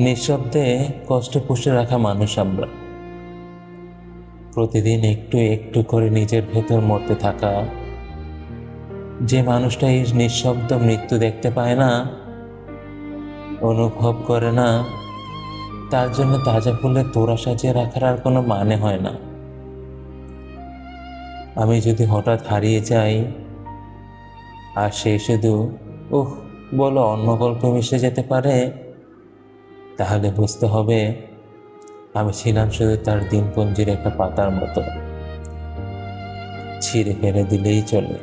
নিঃশব্দে কষ্টে পুষে রাখা মানুষ আমরা। প্রতিদিন একটু একটু করে নিজের ভেতর মরতে থাকা। যে মানুষটা এই নিঃশব্দ মৃত্যু দেখতে পায় না, অনুভব করে না, তার জন্য তাজা ফুলের তোড়া সাজিয়ে রাখার আর কোনো মানে হয় না। আমি যদি হঠাৎ হারিয়ে যাই আর সে শুধু উহ বলো অন্য গল্পে মিশে যেতে পারে, তাহলে বুঝতে হবে আমি ছিলাম শুধু তার দিনপঞ্জির একটা পাতার মতো, ছিঁড়ে ফেলে দিলেই চলে।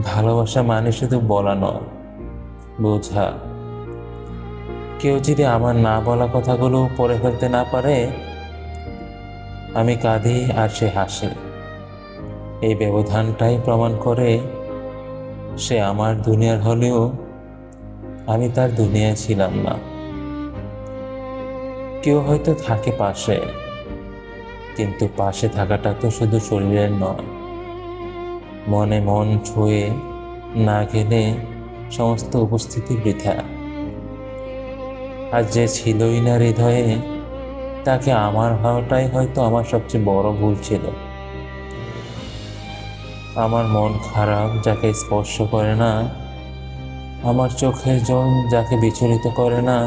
ভালোবাসা মানে শুধু বলা নয়, বোঝা। কেউ যদি আমার না বলা কথাগুলো পড়ে ফেলতে না পারে, আমি কাঁদি আর সে হাসে। এই ব্যবধানটাই প্রমাণ করে সে আমার দুনিয়ার হলেও আমি তার দুনিয়ায় ছিলাম না। কেউ হয়তো থাকে পাশে, কিন্তু পাশে থাকাটা তো শুধু শরীরের নয়, মনে মন ছুঁয়ে না গেলে সমস্ত উপস্থিতি বৃথা। আর যে ছিলই না হৃদয়ে, তাকে আমার ভাবাটাই হয়তো আমার সবচেয়ে বড় ভুল ছিল। আমার মন খারাপ যাকে স্পর্শ করে না, আমার চোখের জল যাকে বিচলিত করে না,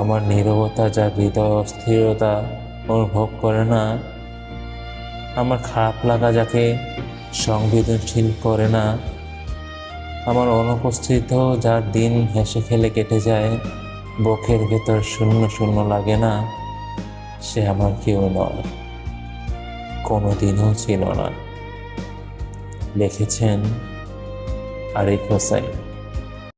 আমার নীরবতা যা হৃদয় অস্থিরতা অনুভব করে না, আমার খারাপ লাগা যাকে সংবেদনশীল করে না, আমার অনুপস্থিত যার দিন হেসে খেলে কেটে যায়, বুকের ভেতর শূন্য শূন্য লাগে না, সে আমার কেউ নয়, কোনোদিনও ছিল না। লিখেছেন আরিফ হোসেন।